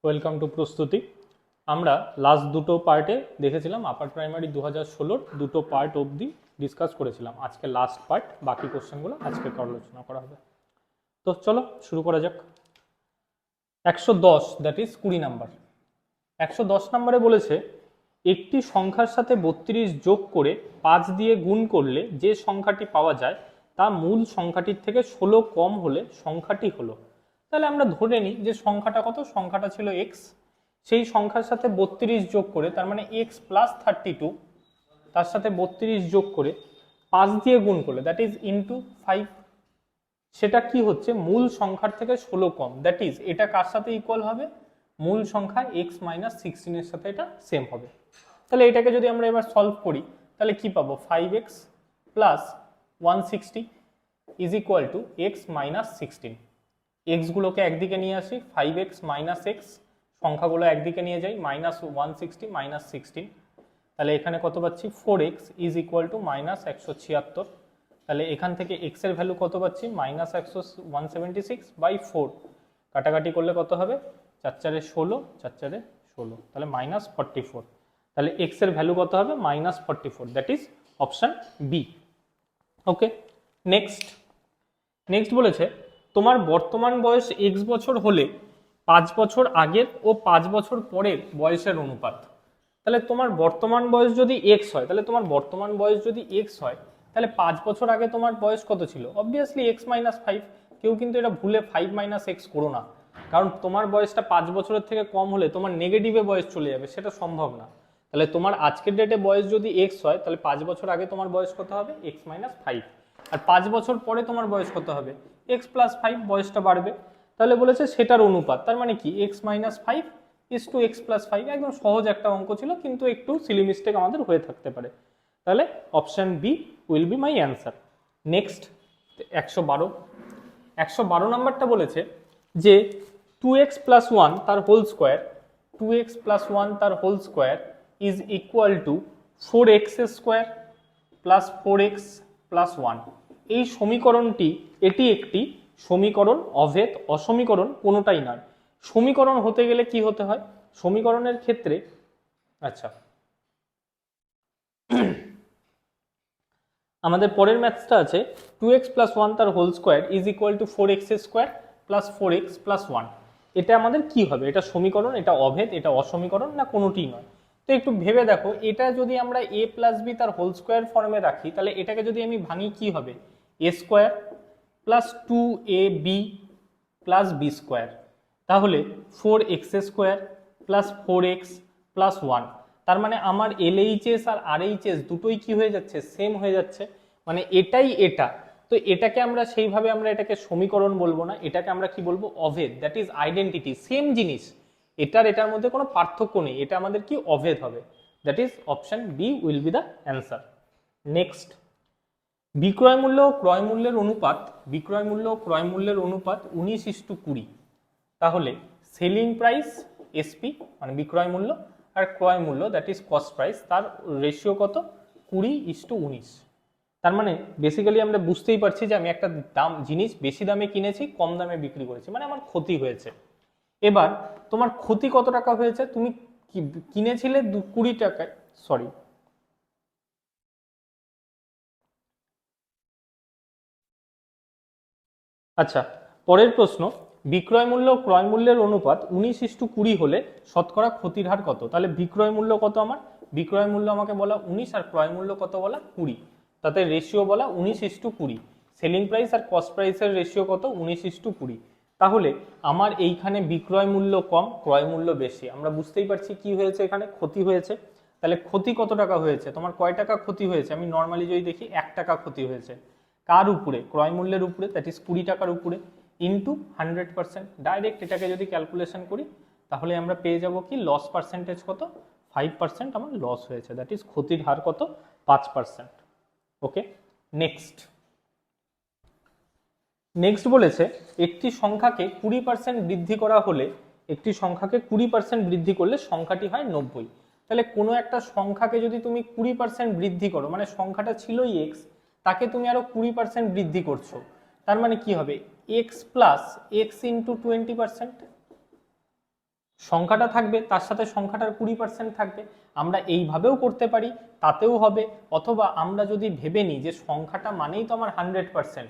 Welcome to প্রস্তুতি। আমরা last দুটো পার্টে দেখেছিলাম আপার প্রাইমারি 2016 দুটো পার্ট অবধি ডিসকাস করেছিলাম। আজকে লাস্ট পার্ট, বাকি কোশ্চেনগুলো আজকে আলোচনা করা হবে। তো চলো শুরু করা যাক। 110 দ্যাট ইজ 20 নাম্বার। 110 নম্বরে বলেছে একটি সংখ্যার সাথে 32 যোগ করে 5 দিয়ে গুণ করলে যে সংখ্যাটি পাওয়া যায় তা মূল সংখ্যাটির থেকে 16 কম হলে সংখ্যাটি হলো। তাহলে আমরা ধরে নিই যে সংখ্যাটা কত, সংখ্যাটা ছিল এক্স, সেই সংখ্যার সাথে 32 যোগ করে, তার মানে এক্স প্লাস 32, তার সাথে 32 যোগ করে 5 দিয়ে গুণ করলে দ্যাট ইজ ইন্টু 5, সেটা কি হচ্ছে মূল সংখ্যার থেকে 16 কম। দ্যাট ইজ এটা কার সাথে ইকুয়াল হবে, মূল সংখ্যা এক্স মাইনাস 16 এর সাথে এটা সেম হবে। তাহলে এটাকে যদি আমরা এবার সলভ করি তাহলে কি পাবো, 5x plus 160 is equal two x minus 16। এক্সগুলোকে একদিকে নিয়ে আসি, 5x মাইনাস এক্স, সংখ্যাগুলো একদিকে নিয়ে যাই, মাইনাস 160 মাইনাস 16, তাহলে এখানে কত পাচ্ছি 4x is equal two minus 176। তাহলে এখান থেকে x এর ভ্যালু কত পাচ্ছি, মাইনাস 176 বাই 4, কাটাকাটি করলে কত হবে, 4 4 16, 4 4 16, তাহলে মাইনাস 44। তাহলে x এর ভ্যালু কত হবে, minus 44, that is option B. Okay, next next বলেছে তোমার বর্তমান বয়স x বছর হলে 5 বছর আগের ও 5 বছর পরের বয়সের অনুপাত। তাহলে তোমার বর্তমান বয়স যদি x হয়, তাহলে তোমার বর্তমান বয়স যদি x হয় তাহলে 5 বছর আগে তোমার বয়স কত ছিল, অবভিয়াসলি x মাইনাস 5। কেউ কিন্তু এটা ভুলে 5 মাইনাস এক্স করো না, কারণ তোমার বয়সটা 5 বছরের থেকে কম হলে তোমার নেগেটিভে বয়স চলে যাবে, সেটা সম্ভব না। তাহলে তোমার আজকের ডেটে বয়স যদি x হয় তাহলে 5 বছর আগে তোমার বয়স কত হবে, x মাইনাস 5, আর 5 বছর পরে তোমার বয়স কত হবে, x প্লাস 5, বয়সটা বাড়বে। তাহলে বলেছে সেটার অনুপাত, তার মানে কি x minus 5 is to x plus 5। একদম সহজ একটা অঙ্ক ছিল, কিন্তু একটু সিলি মিস্টেক আমাদের হয়ে থাকতে পারে। তাহলে option B will be my answer. Next 112 নাম্বারটা বলেছে যে 2x প্লাস 1 তার হোল স্কোয়ার, 2x প্লাস 1 তার whole square is equal to 4x square plus 4x plus 1। এই সমীকরণটি, এটি একটি সমীকরণ, অভেদ, অসমীকরণ কোনোটাই নয়। সমীকরণ হতে গেলে কি হতে হয়, সমীকরণের ক্ষেত্রে, আচ্ছা আমাদের পরের ম্যাথসটা আছে 2x প্লাস 1 তার whole square is equal to 4x square plus 4x plus 1। এটা আমাদের কি হবে, এটা সমীকরণ, এটা অভেদ, এটা অসমীকরণ, না কোনোটিই নয়। তো একটু ভেবে দেখো, এটা যদি আমরা a প্লাস বি তার হোল স্কোয়ার ফর্মে রাখি তাহলে এটাকে যদি আমি ভাঙি কি হবে, a স্কোয়ার প্লাস 2ab প্লাস বি স্কোয়ার, তাহলে 4x square plus 4x plus 1। তার মানে আমার LHS আর RHS দুটোই কি হয়ে যাচ্ছে, সেম হয়ে যাচ্ছে, মানে এটাই এটা। তো এটাকে আমরা সেইভাবে আমরা এটাকে সমীকরণ বলবো না, এটাকে আমরা কি বলবো, অভেদ, দ্যাট ইজ আইডেন্টিটি, সেম জিনিস, এটার মধ্যে কোনো পার্থক্য নেই, এটা আমাদের কি অভেদ হবে। That is option B will be the answer. Next, বিক্রয় মূল্য ও ক্রয় মূল্যের অনুপাত, বিক্রয় মূল্য ও ক্রয় মূল্যের অনুপাত 19:20। তাহলে সেলিং প্রাইস এসপি মানে বিক্রয় মূল্য আর ক্রয় মূল্য দ্যাট ইজ কস্ট প্রাইস, তার রেশিও কত, 20:19। তার মানে বেসিক্যালি আমরা বুঝতেই পারছি যে আমি একটা জিনিস বেশি দামে কিনেছি, কম দামে বিক্রি করেছি, মানে আমার ক্ষতি হয়েছে। এবার তোমার ক্ষতি কত টাকা হয়েছে, তুমি কিনেছিলে 20 টাকায়, সরি আচ্ছা, পরের প্রশ্ন, বিক্রয় মূল্য ও ক্রয় মূল্যের অনুপাত 19:20 হলে শতকরা ক্ষতির হার কত। তাহলে বিক্রয় মূল্য কত, আমার বিক্রয় মূল্য আমাকে বলা 19 আর ক্রয় মূল্য কত বলা 20, তাতে রেশিও বলা 19:20। সেলিং প্রাইস আর কস্ট প্রাইসের রেশিও কত, 19:20। তাহলে আমার এইখানে বিক্রয় মূল্য কম, ক্রয় মূল্য বেশি, আমরা বুঝতেই পারছি কি হয়েছে, এখানে ক্ষতি হয়েছে। তাহলে ক্ষতি কত টাকা হয়েছে, তোমার কয় টাকা ক্ষতি হয়েছে, আমি নর্মালি যদি দেখি 1 টাকা ক্ষতি হয়েছে, কার উপরে, ক্রয় মূল্যের উপরে, দ্যাট ইজ 20 টাকার উপরে, ইন্টু 100%। ডাইরেক্ট এটাকে যদি ক্যালকুলেশন করি তাহলে আমরা পেয়ে যাব কি, লস পার্সেন্টেজ কত, 5% আমার লস হয়েছে, দ্যাট ইজ ক্ষতির হার কত, 5%। ওকে, নেক্সট নেক্সট বলেছে একটি সংখ্যাকে 20% বৃদ্ধি করা হলে, একটি সংখ্যাকে 20% বৃদ্ধি করলে সংখ্যাটি হয় 90। তাহলে কোনো একটা সংখ্যাকে যদি তুমি 20% বৃদ্ধি করো, মানে সংখ্যাটা ছিলই এক্স, তাকে তুমি আরো 20% বৃদ্ধি করছো, তার মানে কি হবে, এক্স প্লাস এক্স ইন্টু 20%। সংখ্যাটা থাকবে, তার সাথে সংখ্যাটার 20% থাকবে। আমরা এইভাবেও করতে পারি, তাতেও হবে। অথবা আমরা যদি ভেবে নিই যে সংখ্যাটা মানেই তো আমার 100%,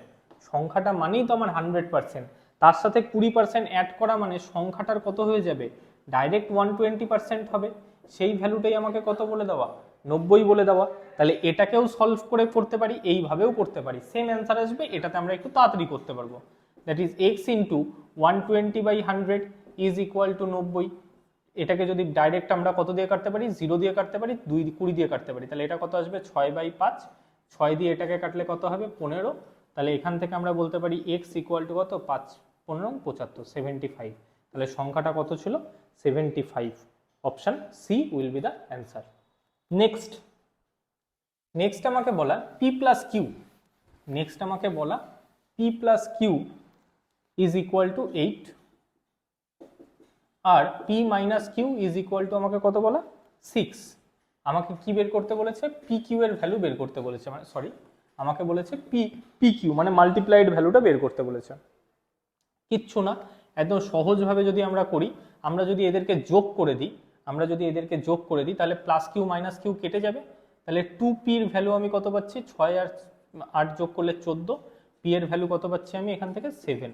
সংখ্যাটা মানেই তো আমার 100%, তার সাথে 20% অ্যাড করা মানে সংখ্যাটার কত হয়ে যাবে, ডাইরেক্ট 120% হবে। সেই ভ্যালুটাই আমাকে কত বলে দেওয়া, 90 বলে দেওয়া। তাহলে এটাকেও সলভ করে করতে পারি, এইভাবেও করতে পারি, সেম অ্যান্সার আসবে। এটাতে আমরা একটু তাড়াতাড়ি করতে পারবো। That is x into 120/100 is equal two 90। এটাকে যদি ডাইরেক্ট আমরা কত দিয়ে কাটতে পারি, 0 দিয়ে কাটতে পারি, 20 দিয়ে কাটতে পারি। তাহলে এটা কত আসবে, 6/5। 6 দিয়ে এটাকে কাটলে কত হবে, 15। তাহলে এখান থেকে আমরা বলতে পারি এক্স ইকুয়াল টু কত, 5 15 75, 75। তাহলে সংখ্যাটা কত ছিল, 75। Option C will be the answer. Next আমাকে বলা পি প্লাস কিউ। নেক্সট আমাকে বলা P plus Q is equal to 8 আর P minus Q is equal to আমাকে কত বলা, 6। আমাকে কি বের করতে বলেছে, পি কিউ এর ভ্যালু বের করতে বলেছে, মানে সরি আমাকে বলেছে পি কিউ মানে মাল্টিপ্লাইড ভ্যালুটা বের করতে বলেছে। কিচ্ছু না, একদম সহজভাবে যদি আমরা করি, আমরা যদি এদেরকে যোগ করে দিই, তাহলে প্লাস কিউ মাইনাস কিউ কেটে যাবে। তাহলে 2p এর ভ্যালু আমি কত পাচ্ছি, 6 আর 8 যোগ করলে 14। পি এর ভ্যালু কত পাচ্ছি আমি এখান থেকে 7।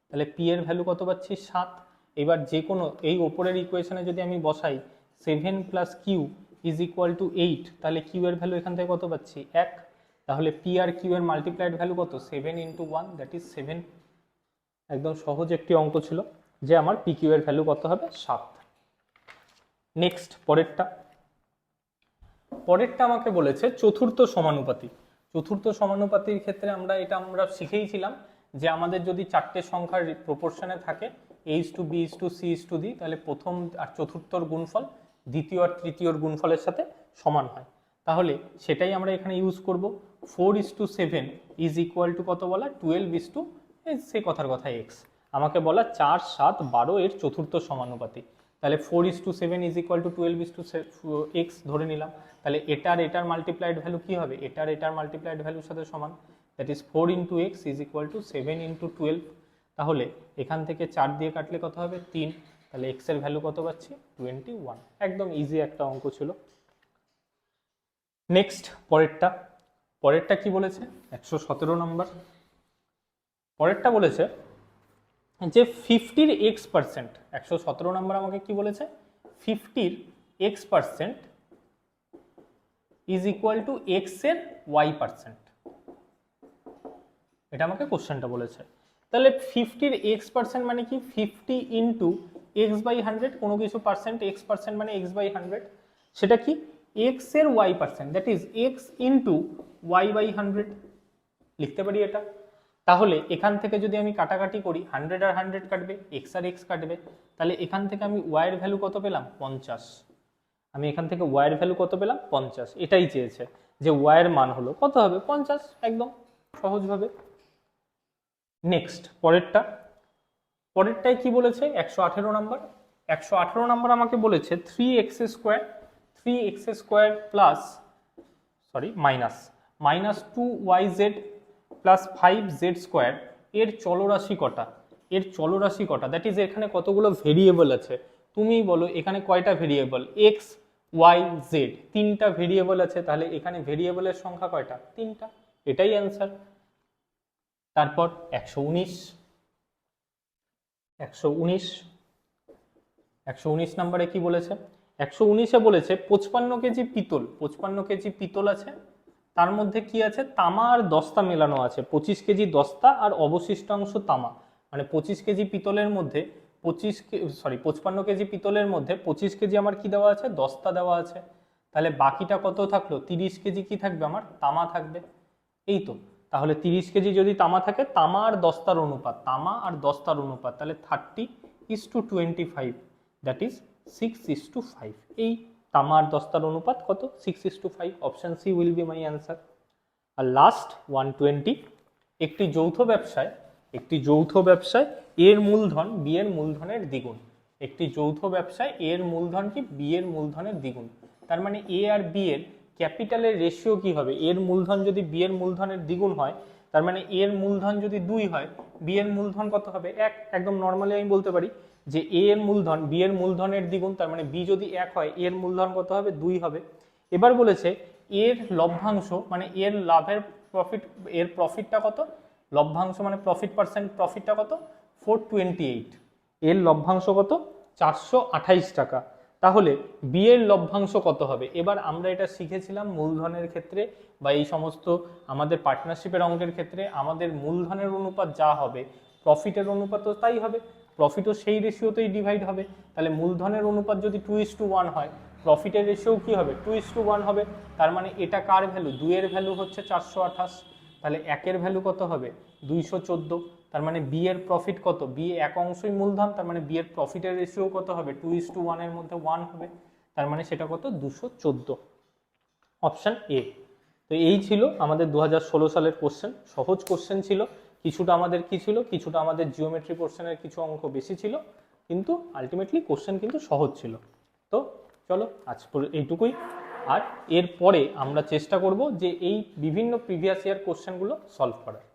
তাহলে পি এর ভ্যালু কত পাচ্ছি, 7। এবার যে কোনো এই ওপরের ইকুয়েশনে যদি আমি বসাই 7 plus Q is equal to 8, তাহলে কিউ এর ভ্যালু এখান থেকে কত পাচ্ছি, 1। তাহলে পি আর কিউ এর মাল্টিপ্লাইড ভ্যালু কত, 7 × 1 দ্যাট ইজ 7। একদম সহজ একটি অঙ্ক ছিল যে আমার পি কিউ এর ভ্যালু কত হবে, 7। নেক্সট পরেরটা আমাকে বলেছে চতুর্থ সমানুপাতি। চতুর্থ সমানুপাতির ক্ষেত্রে আমরা শিখেইছিলাম যে আমাদের যদি চারটে সংখ্যার প্রপোর্শনে থাকে a:b:c:d, তাহলে প্রথম আর চতুর্থর গুণফল দ্বিতীয় আর তৃতীয়র গুণফলের সাথে সমান হয়। তাহলে সেটাই আমরা এখানে ইউজ করব। 4:7 ইজ ইকুয়াল টু কত বলা, 12:, সে কথার কথা x। আমাকে বলা 4, 7, 12 এর চতুর্থ সমানুপাতি। তাহলে 4:7 ইজ ইকুয়াল টু 12:x ধরে নিলাম। তাহলে এটার মাল্টিপ্লাইড ভ্যালু কি হবে, এটার মাল্টিপ্লাইড ভ্যালুর সাথে সমান। That is 4 × x is equal two 7 × 12। তাহলে এখান থেকে 4 দিয়ে কাটলে কত হবে, 3। তাহলে x এর ভ্যালু কত পাচ্ছি, 21। একদম ইজি একটা অঙ্ক ছিল। নেক্সট পরেরটা কি বলেছে, 117 নম্বর। পরেরটা বলেছে যে 50 এর x%, 117 নম্বর আমাকে কি বলেছে, 50 এর x% is equal two x এর y%। এটা আমাকে কোশ্চেনটা বলেছে। তাহলে 50 এর x% মানে কি, 50 ইন্টু x/100, কোনো কিছু পার্সেন্ট, x% মানে x/100, সেটা কি x এর y%, that is x into y/100 লিখতে পারি এটা। তাহলে এখান থেকে যদি আমি কাটাকাটি করি, 100 আর 100 কাটবে, x আর x কাটবে। তাহলে এখান থেকে আমি y এর ভ্যালু কত পেলাম, 50। আমি এখান থেকে y এর ভ্যালু কত পেলাম, 50। এটাই চেয়েছে যে y এর মান হলো কত হবে, 50, একদম সহজভাবে। নেক্সট পরেরটাই কি বলেছে, 118 নম্বর। 118 নম্বর আমাকে বলেছে 3x² plus minus 2yz plus 5z² এর চলরাশি কটা, দ্যাট ইজ এখানে কতগুলো ভেরিয়েবল আছে, তুমিই বলো এখানে কয়টা ভেরিয়েবল, x y z, 3টা ভেরিয়েবল আছে। তাহলে এখানে ভেরিয়েবলের সংখ্যা কয়টা, 3টা, এটাই অ্যান্সার। তারপর 119 নম্বরে কি বলেছে, 119-এ বলেছে 55 কেজি পিতল, 55 কেজি পিতল আছে, তার মধ্যে কি আছে, তামা আর দস্তা মেলানো আছে। 25 কেজি দস্তা আর অবশিষ্টাংশ তামা, মানে 25 কেজি পিতলের মধ্যে 55 কেজি পিতলের মধ্যে 25 কেজি আমার কি দেওয়া আছে, দস্তা দেওয়া আছে। তাহলে বাকিটা কত থাকলো, 30 কেজি কি থাকবে, আমার তামা থাকবে। এই তো, তাহলে 30 কেজি যদি তামা থাকে, তামা আর দস্তার অনুপাত, তাহলে 30:25, দ্যাট ইজ 6:5। এই তামা আর দস্তার অনুপাত কত, 6:5। Option C will be my answer. আর লাস্ট 120, একটি যৌথ ব্যবসায় এর মূলধন বি এর মূলধনের দ্বিগুণ। একটি যৌথ ব্যবসায় এর মূলধন কি, বি এর মূলধনের দ্বিগুণ। তার মানে এ আর বি এর ক্যাপিটালের রেশিও কি হবে, এর মূলধন যদি বি এর মূলধনের দ্বিগুণ হয়, তার মানে এর মূলধন যদি 2 হয়, বি এর মূলধন কত হবে, 1। একদম নর্মালি আমি বলতে পারি যে এ এর মূলধন বি এর মূলধনের দ্বিগুণ, তার মানে বি যদি 1 হয় এর মূলধন কত হবে, 2 হবে। এবার বলেছে এর লভ্যাংশ মানে এর লাভের প্রফিট, এর প্রফিটটা কত, লভ্যাংশ মানে প্রফিটটা কত 428, এর লভ্যাংশ কত 428 টাকা। তাহলে বি এর লভ্যাংশ কত হবে? এবার আমরা এটা শিখেছিলাম মূলধনের ক্ষেত্রে বা এই সমস্ত আমাদের পার্টনারশিপের অঙ্কের ক্ষেত্রে আমাদের মূলধনের অনুপাত যা হবে প্রফিটের অনুপাতও তাই হবে, প্রফিটও সেই রেশিওতেই ডিভাইড হবে। তাহলে মূলধনের অনুপাত যদি 2:1 হয়, প্রফিটের রেশিও কি হবে 2:1 হবে। তার মানে এটা কার ভ্যালু, 2 এর ভ্যালু হচ্ছে 428, তাহলে 1 এর ভ্যালু কত হবে 214। তার মানে বি এর প্রফিট কত, বি এক অংশই মূলধন, তার মানে বি এর প্রফিটের রেশিও কত হবে 2:1 এর মধ্যে 1 হবে, তার মানে সেটা কত 214, অপশন এ। তো এই ছিল আমাদের 2016 সালের কোশ্চেন, সহজ কোশ্চেন ছিল, কিছুটা আমাদের কি ছিল, কিছুটা আমাদের জিওমেট্রি পোর্শনের কিছু অঙ্ক বেশি ছিল, কিন্তু আলটিমেটলি কোশ্চেন কিন্তু সহজ ছিল। তো চলো আজ এইটুকুই, আর এরপরে আমরা চেষ্টা করব যে এই বিভিন্ন প্রিভিয়াস ইয়ার কোশ্চেনগুলো সলভ করার।